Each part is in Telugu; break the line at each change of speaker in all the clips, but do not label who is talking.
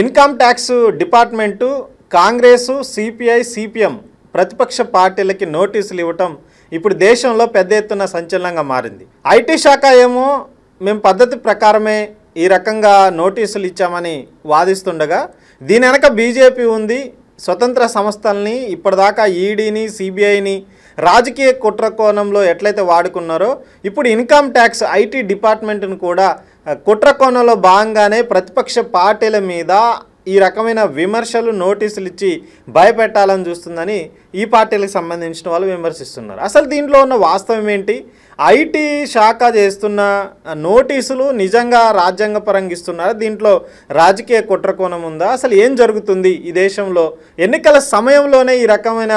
Income tax department Congress, CPI, CPM ప్రతిపక్ష పార్టీలకి నోటీసులు ఇవ్వటం ఇప్పుడు దేశంలో పెద్ద ఎత్తున సంచలనంగా మారింది. ఐటీ శాఖ ఏమో మేము పద్ధతి ప్రకారమే ఈ రకంగా నోటీసులు ఇచ్చామని వాదిస్తుండగా దీని వెనక బీజేపీ ఉంది. స్వతంత్ర సంస్థల్ని ఇప్పటిదాకా ఈడీని, సిబిఐని రాజకీయ కుట్ర కోణంలో ఎట్లయితే వాడుకున్నారో ఇప్పుడు ఇన్కమ్ ట్యాక్స్ ఐటీ డిపార్ట్మెంట్ను కూడా కుట్ర కోణంలో భాగంగానే ప్రతిపక్ష పార్టీల మీద ఈ రకమైన విమర్శలు, నోటీసులు ఇచ్చి భయపెట్టాలని చూస్తుందని ఈ పార్టీలకు సంబంధించిన వాళ్ళు విమర్శిస్తున్నారు. అసలు దీంట్లో ఉన్న వాస్తవం ఏంటి? ఐటీ శాఖ చేస్తున్న నోటీసులు నిజంగా రాజ్యాంగపరంగా ఇస్తున్నారా? దీంట్లో రాజకీయ కుట్రకోణం ఉందా? అసలు ఏం జరుగుతుంది ఈ దేశంలో? ఎన్నికల సమయంలోనే ఈ రకమైన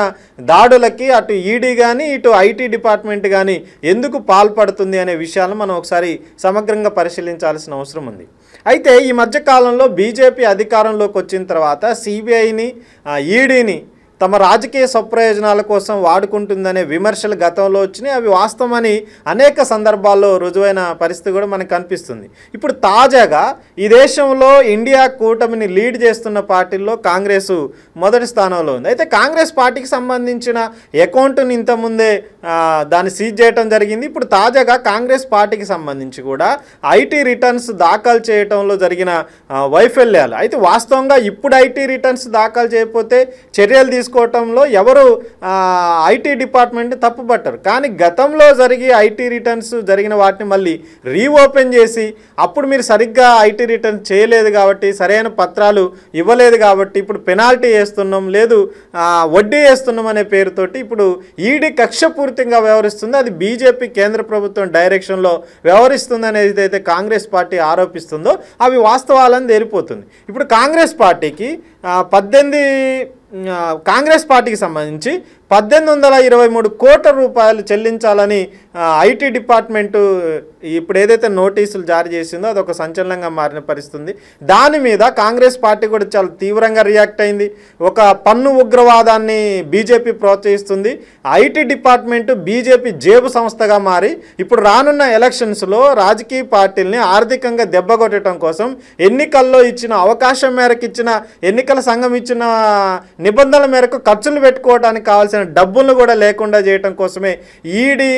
దాడులకి అటు ఈడీ కానీ ఇటు ఐటీ డిపార్ట్మెంట్ కానీ ఎందుకు పాల్పడుతుంది అనే విషయాలను మనం ఒకసారి సమగ్రంగా పరిశీలించాల్సిన అవసరం ఉంది. అయితే ఈ మధ్యకాలంలో బీజేపీ అధికారంలోకి వచ్చిన తర్వాత సిబిఐని, ఈడీని తమ రాజకీయ స్వప్రయోజనాల కోసం వాడుకుంటుందనే విమర్శలు గతంలో వచ్చినాయి. అవి వాస్తవమని అనేక సందర్భాల్లో రుజువైన పరిస్థితి కూడా మనకు కనిపిస్తుంది. ఇప్పుడు తాజాగా ఈ దేశంలో ఇండియా కూటమిని లీడ్ చేస్తున్న పార్టీల్లో కాంగ్రెస్ మొదటి స్థానంలో ఉంది. అయితే కాంగ్రెస్ పార్టీకి సంబంధించిన అకౌంట్ని ఇంతకుముందే దాన్ని సీజ్ చేయడం జరిగింది. ఇప్పుడు తాజాగా కాంగ్రెస్ పార్టీకి సంబంధించి కూడా ఐటీ రిటర్న్స్ దాఖలు చేయడంలో జరిగిన వైఫల్యాలు, అయితే వాస్తవంగా ఇప్పుడు ఐటీ రిటర్న్స్ దాఖలు చేయకపోతే చర్యలు తీసుకోవటంలో ఎవరు ఐటీ డిపార్ట్మెంట్ని తప్పుపట్టారు. కానీ గతంలో జరిగి ఐటీ రిటర్న్స్ జరిగిన వాటిని మళ్ళీ రీఓపెన్ చేసి అప్పుడు మీరు సరిగ్గా ఐటీ రిటర్న్ చేయలేదు కాబట్టి, సరైన పత్రాలు ఇవ్వలేదు కాబట్టి ఇప్పుడు పెనాల్టీ వేస్తున్నాం, లేదు వడ్డీ వేస్తున్నాం అనే పేరుతోటి ఇప్పుడు ఈడీ కక్షపూరితంగా వ్యవహరిస్తుంది. అది బీజేపీ కేంద్ర ప్రభుత్వం డైరెక్షన్లో వ్యవహరిస్తుంది అనేది అయితే కాంగ్రెస్ పార్టీ ఆరోపిస్తుందో అవి వాస్తవాలని తేలిపోతుంది. ఇప్పుడు కాంగ్రెస్ పార్టీకి సంబంధించి 1823 కోట్ల రూపాయలు చెల్లించాలని ఐటీ డిపార్ట్మెంటు ఇప్పుడు ఏదైతే నోటీసులు జారీ చేసిందో అదొక సంచలనంగా మారిన పరిస్థితుంది. దాని మీద కాంగ్రెస్ పార్టీ కూడా చాలా తీవ్రంగా రియాక్ట్ అయింది. ఒక పన్ను ఉగ్రవాదాన్ని బీజేపీ ప్రోత్సహిస్తుంది. ఐటీ డిపార్ట్మెంటు బీజేపీ జేబు సంస్థగా మారి ఇప్పుడు రానున్న ఎలక్షన్స్లో రాజకీయ పార్టీల్ని ఆర్థికంగా దెబ్బకొట్టడం కోసం ఎన్నికల్లో ఇచ్చిన అవకాశం మేరకు ఇచ్చిన ఎన్నికల సంఘం ఇచ్చిన నిబంధనల మేరకు ఖర్చులు పెట్టుకోవడానికి కావాల్సిన డబ్బులను కూడా లేకుండా చేయడం కోసమే ఈడీ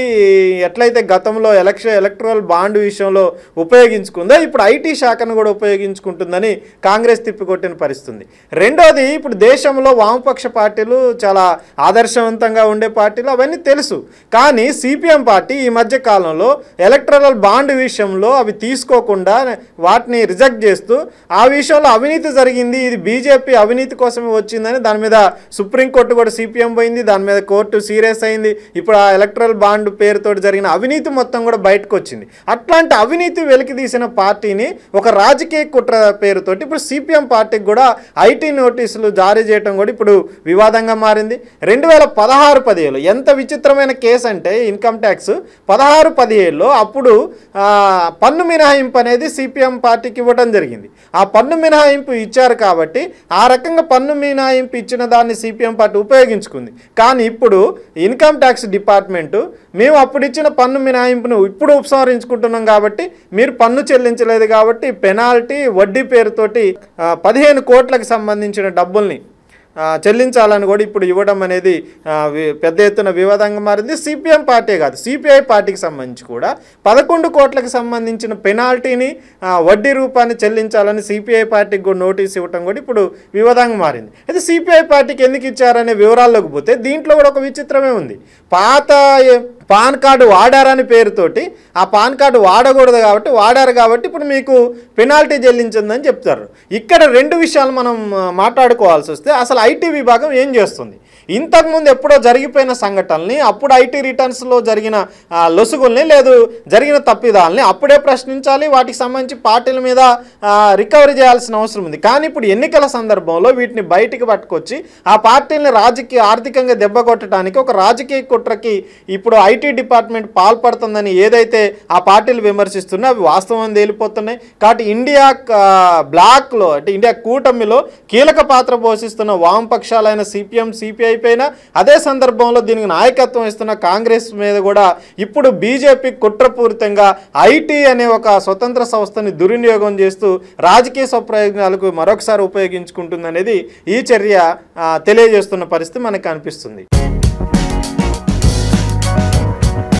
ఎట్లయితే గతంలో ఎలక్టరల్ బాండ్ విషయంలో ఉపయోగించుకుందో ఇప్పుడు ఐటీ శాఖను కూడా ఉపయోగించుకుంటుందని కాంగ్రెస్ తిప్పికొట్టిన పరిస్థితుంది. రెండోది, ఇప్పుడు దేశంలో వామపక్ష పార్టీలు చాలా ఆదర్శవంతంగా ఉండే పార్టీలు అవన్నీ తెలుసు. కానీ సిపిఎం పార్టీ ఈ మధ్య కాలంలో ఎలక్టరల్ బాండ్ విషయంలో అవి తీసుకోకుండా వాటిని రిజెక్ట్ చేస్తూ ఆ విషయంలో అవినీతి జరిగింది, ఇది బీజేపీ అవినీతి కోసమే వచ్చిందని దాని మీద సుప్రీంకోర్టు కూడా సిపిఎం పోయింది, దాని మీద కోర్టు సీరియస్ అయింది. ఇప్పుడు ఆ ఎలక్టరల్ బాండ్ పేరుతో జరిగిన అవినీతి మొత్తం కూడా బయటకు వచ్చింది. అట్లాంటి అవినీతి వెలికి తీసిన పార్టీని ఒక రాజకీయ కుట్ర పేరుతోటి ఇప్పుడు సిపిఎం పార్టీకి కూడా ఐటీ నోటీసులు జారీ చేయడం కూడా ఇప్పుడు వివాదంగా మారింది. 2016-17 ఎంత విచిత్రమైన కేసు అంటే ఇన్కమ్ ట్యాక్స్ 16-17లో అప్పుడు పన్ను మినహాయింపు అనేది సిపిఎం పార్టీకి ఇవ్వడం జరిగింది. ఆ పన్ను మినహాయింపు ఇచ్చారు కాబట్టి ఆ రకంగా పన్ను మినహాయింపు ఇచ్చిన దాన్ని సిపిఎం పార్టీ ఉపయోగించుకుంది. కానీ ఇప్పుడు ఇన్కమ్ ట్యాక్స్ డిపార్ట్మెంటు మేము అప్పుడు ఇచ్చిన పన్ను మినహాయింపును ఇప్పుడు ఉపసంహరించుకుంటున్నాం కాబట్టి మీరు పన్ను చెల్లించలేదు కాబట్టి పెనాల్టీ, వడ్డీ పేరుతోటి 15 కోట్లకు సంబంధించిన డబ్బుల్ని చెల్లించాలని కూడా ఇప్పుడు ఇవ్వడం అనేది పెద్ద ఎత్తున వివాదంగా మారింది. సిపిఎం పార్టీ కాదు, సిపిఐ పార్టీకి సంబంధించి కూడా 11 కోట్లకు సంబంధించిన పెనాల్టీని వడ్డీ రూపాన్ని చెల్లించాలని సిపిఐ పార్టీకి కూడా నోటీస్ ఇవ్వడం కూడా ఇప్పుడు వివాదంగా మారింది. అయితే సిపిఐ పార్టీకి ఎందుకు ఇచ్చారనే వివరాల్లోకి పోతే దీంట్లో కూడా ఒక విచిత్రమే ఉంది. పాత పాన్ కార్డు వాడారని పేరుతోటి ఆ పాన్ కార్డు వాడారు కాబట్టి ఇప్పుడు మీకు పెనాల్టీ చెల్లించిందని చెప్తారు. ఇక్కడ 2 విషయాలు మనం మాట్లాడుకోవాల్సి వస్తే అసలు ఐటీ విభాగం ఏం చేస్తుంది? ఇంతకుముందు ఎప్పుడో జరిగిపోయిన సంఘటనల్ని, అప్పుడు ఐటీ రిటర్న్స్లో జరిగిన లొసుగుల్ని, లేదు జరిగిన తప్పిదాలని అప్పుడే ప్రశ్నించాలి, వాటికి సంబంధించి పార్టీల మీద రికవరీ చేయాల్సిన అవసరం ఉంది. కానీ ఇప్పుడు ఎన్నికల సందర్భంలో వీటిని బయటికి పట్టుకొచ్చి ఆ పార్టీలని ఆర్థికంగా దెబ్బ కొట్టడానికి ఒక రాజకీయ కుట్రకి ఇప్పుడు ఐటీ డిపార్ట్మెంట్ పాల్పడుతుందని ఏదైతే ఆ పార్టీలు విమర్శిస్తున్నా అవి వాస్తవం తేలిపోతున్నాయి. కాబట్టి ఇండియా బ్లాక్లో అంటే ఇండియా కూటమిలో కీలక పాత్ర పోషిస్తున్న వామపక్షాలైన సిపిఎం, సిపిఐ, అయిపోయినా అదే సందర్భంలో దీనికి నాయకత్వం ఇస్తున్న కాంగ్రెస్ మీద కూడా ఇప్పుడు బీజేపీ కుట్రపూరితంగా ఐటీ అనే ఒక స్వతంత్ర సంస్థని దుర్వినియోగం చేస్తూ రాజకీయ స్వప్రయోజనాలకు మరొకసారి ఉపయోగించుకుంటుందనేది ఈ చర్య తెలియజేస్తున్న పరిస్థితి మనకు కనిపిస్తుంది.